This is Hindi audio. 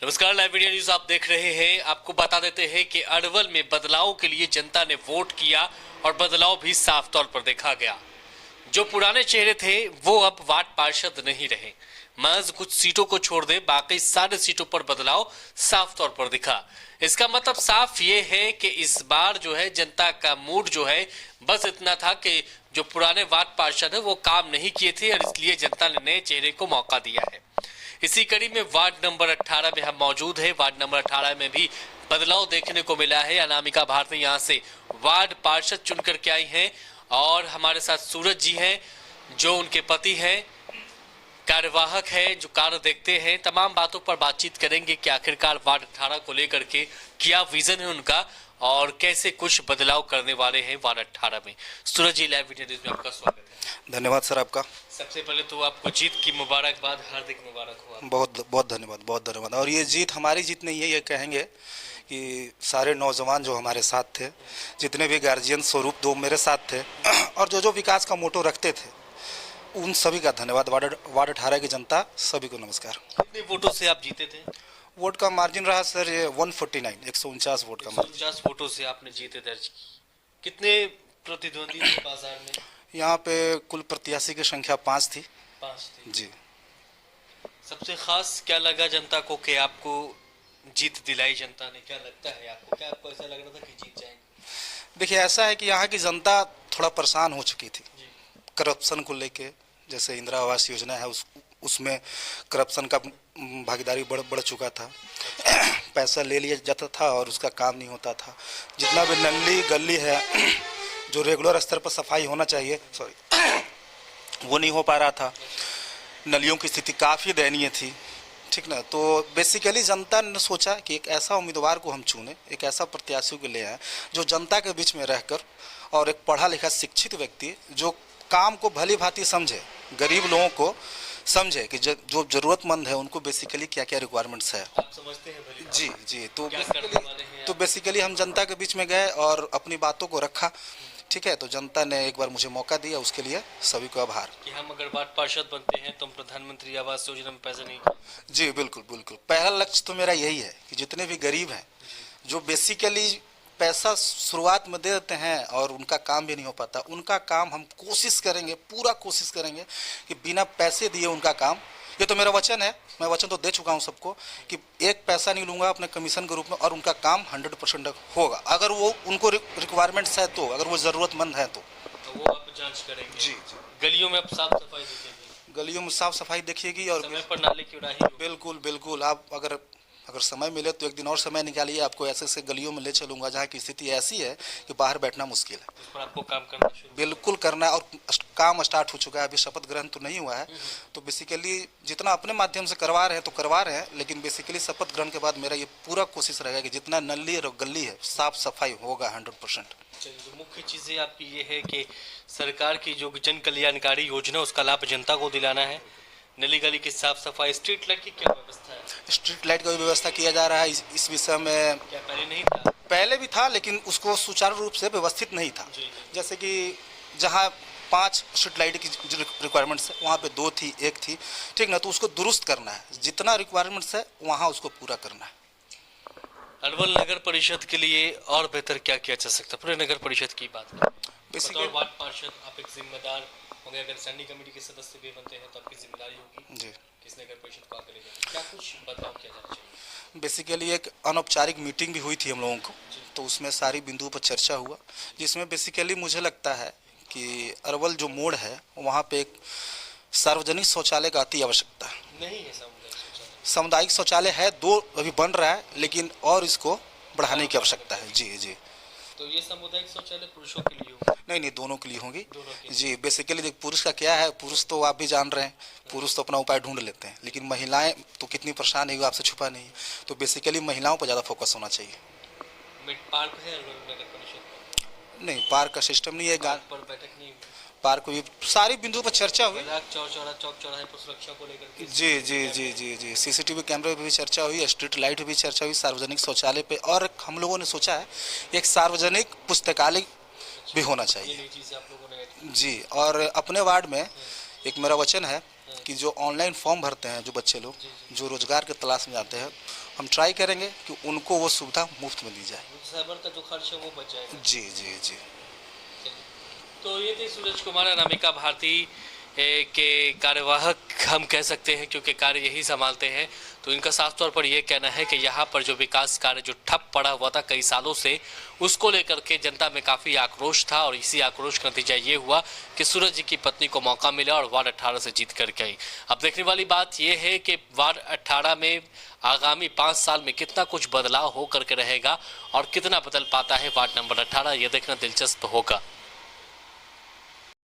नमस्कार, लाइव इंडिया न्यूज आप देख रहे हैं। आपको बता देते हैं कि अरवल में बदलाव के लिए जनता ने वोट किया और बदलाव भी साफ तौर पर देखा गया। जो पुराने चेहरे थे वो अब वार्ड पार्षद नहीं रहे। महज कुछ सीटों को छोड़ दे बाकी सारे सीटों पर बदलाव साफ तौर पर दिखा। इसका मतलब साफ ये है कि इस बार जो है जनता का मूड जो है बस इतना था कि जो पुराने वार्ड पार्षद है वो काम नहीं किए थे और इसलिए जनता ने नए चेहरे को मौका दिया है। इसी कड़ी में वार्ड नंबर 18 में हम मौजूद हैं। वार्ड नंबर 18 में भी बदलाव देखने को मिला है। अनामिका भारती यहाँ से वार्ड पार्षद चुन करके आई हैं और हमारे साथ सूरज जी हैं जो उनके पति हैं, कार्यवाहक है, जो कार्य देखते हैं। तमाम बातों पर बातचीत करेंगे कि आखिरकार वार्ड 18 को लेकर के क्या विजन है उनका और कैसे कुछ बदलाव करने वाले हैं वार्ड 18 में। सूरज जी, लाइव वीडियो न्यूज़ में आपका स्वागत है। धन्यवाद सर आपका। सबसे पहले तो आपको जीत की मुबारकबाद, हार्दिक मुबारक हो। बहुत बहुत धन्यवाद, बहुत धन्यवाद। और ये जीत हमारी जीत नहीं है, ये कहेंगे कि सारे नौजवान जो हमारे साथ थे, जितने भी गार्जियन स्वरूप दो मेरे साथ थे और जो जो विकास का मोटो रखते थे, उन सभी का धन्यवाद। वार्ड 18 की जनता सभी को नमस्कार। कितने वोटों से आप जीते थे? वोट का मार्जिन रहा सर ये 149 वोट का मार्जिन। 149 वोटों से आपने जीते दर्ज की। कितने प्रतिद्वंदी थे बाजार में? यहाँ पे कुल प्रत्याशी की संख्या 5 थी। 5 थे जी। सबसे खास क्या लगा जनता को कि आपको जीत दिलाई जनता ने? क्या लगता है आपको, क्या आपको ऐसा लग रहा था कि जीत जाएंगे? देखिए, ऐसा है कि यहाँ की जनता थोड़ा परेशान हो चुकी थी करप्शन को लेके। जैसे इंदिरा आवास योजना है उसमें करप्शन का भागीदारी बढ़ चुका था। पैसा ले लिया जाता था और उसका काम नहीं होता था। जितना भी नली गली है जो रेगुलर स्तर पर सफाई होना चाहिए, वो नहीं हो पा रहा था। नलियों की स्थिति काफ़ी दयनीय थी, ठीक ना। तो बेसिकली जनता ने सोचा कि एक ऐसा उम्मीदवार को हम चुने, एक ऐसा प्रत्याशी को ले आए जो जनता के बीच में रहकर और एक पढ़ा लिखा शिक्षित व्यक्ति जो काम को भली भांति समझे, गरीब लोगों को समझे कि जो जरूरतमंद है उनको बेसिकली क्या क्या रिक्वायरमेंट्स है। आप समझते हैं भली? जी। तो बेसिकली हम जनता के बीच में गए और अपनी बातों को रखा, ठीक है। तो जनता ने एक बार मुझे मौका दिया, उसके लिए सभी को आभार। कि हम अगर वार्ड पार्षद बनते हैं तो हम प्रधानमंत्री आवास योजना में पैसा नहीं खाएंगे। जी बिल्कुल बिल्कुल। पहला लक्ष्य तो मेरा यही है कि जितने भी गरीब हैं जो बेसिकली पैसा शुरुआत में दे देते हैं और उनका काम भी नहीं हो पाता, उनका काम हम कोशिश करेंगे, पूरा कोशिश करेंगे कि बिना पैसे दिए उनका काम। ये तो मेरा वचन है, मैं वचन तो दे चुका हूं सबको कि एक पैसा नहीं लूंगा अपने कमीशन के रूप में और उनका काम 100% होगा। अगर वो उनको रिक्वायरमेंट्स है तो, अगर वो ज़रूरतमंद है तो वो आप जांच करेंगे। जी। गलियों में आप साफ सफाई देखेंगे? गलियों में साफ सफाई देखिएगी और समय पर नाले की उड़ाही? बिल्कुल। आप अगर समय मिले तो एक दिन और समय निकालिए, आपको ऐसे ऐसे गलियों में ले चलूंगा जहाँ की स्थिति ऐसी है कि बाहर बैठना मुश्किल है। उस पर आपको काम करना बिल्कुल करना है और काम स्टार्ट हो चुका है। अभी शपथ ग्रहण तो नहीं हुआ है, तो बेसिकली जितना अपने माध्यम से करवा रहे हैं तो करवा रहे हैं, लेकिन बेसिकली शपथ ग्रहण के बाद मेरा ये पूरा कोशिश रहेगा कि जितना नली और गली है साफ सफाई होगा 100%। तो मुख्य चीज़ें आपकी ये है कि सरकार की जो जन कल्याणकारी योजना उसका लाभ जनता को दिलाना है। नली गली की साफ सफाई, स्ट्रीट लाइट की क्या व्यवस्था है? स्ट्रीट लाइट का भी व्यवस्था किया जा रहा है। इस विषय में क्या पहले नहीं था? पहले भी था लेकिन उसको सुचारू रूप से व्यवस्थित नहीं था। जैसे कि जहाँ 5 स्ट्रीट लाइट की जो रिक्वायरमेंट्स है वहाँ पे 2 थी, 1 थी, ठीक ना। तो उसको दुरुस्त करना है, जितना रिक्वायरमेंट्स है वहाँ उसको पूरा करना है। अरवल नगर परिषद के लिए और बेहतर क्या किया जा सकता है? पूरे नगर परिषद की बात करें, बतौर वार्ड पार्षद आप एक जिम्मेदार होंगे। अगर स्टैंडिंग कमेटी के सदस्य भी बनते हैं तो आपकी जिम्मेदारी होगी जी किस नगर परिषद को आगे ले जाए। क्या कुछ बदलाव किया जाना चाहिए? बेसिकली एक अनौपचारिक मीटिंग भी हुई थी हम लोगों को, तो उसमें सारी बिंदुओं पर चर्चा हुआ, जिसमें बेसिकली मुझे लगता है कि अरवल जो मोड़ है वहाँ पे एक सार्वजनिक शौचालय का अति आवश्यकता है। नहीं है सामुदायिक शौचालय है, 2 अभी बन रहा है, लेकिन और इसको बढ़ाने की आवश्यकता है। जी। तो ये सामुदायिक शौचालय पुरुषों के लिए होगा? नहीं, दोनों के लिए होंगी जी। बेसिकली देख, पुरुष का क्या है, पुरुष तो आप भी जान रहे हैं, पुरुष तो अपना उपाय ढूंढ लेते हैं, लेकिन महिलाएं तो कितनी परेशान है आपसे छुपा नहीं है। तो बेसिकली महिलाओं पर ज़्यादा फोकस होना चाहिए। पार्क है नगर परिषद? नहीं, पार्क का सिस्टम नहीं है। पर बैठक नहीं, पार्क भी सारी बिंदुओं पर चर्चा हुई। चौक चौराहे पर सुरक्षा को लेकर जी। सीसीटीवी कैमरे पर भी चर्चा हुई, स्ट्रीट लाइट भी चर्चा हुई, सार्वजनिक शौचालय पे, और हम लोगों ने सोचा है एक सार्वजनिक पुस्तकालय भी होना चाहिए जी। और अपने वार्ड में एक मेरा वचन है कि जो ऑनलाइन फॉर्म भरते हैं जो बच्चे लोग जो रोजगार के तलाश में जाते हैं, हम ट्राई करेंगे कि उनको वो सुविधा मुफ्त में दी जाए। साइबर का जो खर्च है वो बच जाएगा। जी जी जी। तो ये थे सूरज कुमार अनामिका भारती के कार्यवाहक हम कह सकते हैं, क्योंकि कार्य यही संभालते हैं। तो इनका साफ तौर पर यह कहना है कि यहाँ पर जो विकास कार्य जो ठप पड़ा हुआ था कई सालों से, उसको लेकर के जनता में काफ़ी आक्रोश था और इसी आक्रोश का नतीजा ये हुआ कि सूरज जी की पत्नी को मौका मिला और वार्ड 18 से जीत कर गई। अब देखने वाली बात यह है कि वार्ड 18 में आगामी 5 साल में कितना कुछ बदलाव हो करके रहेगा और कितना बदल पाता है वार्ड नंबर 18, यह देखना दिलचस्प होगा।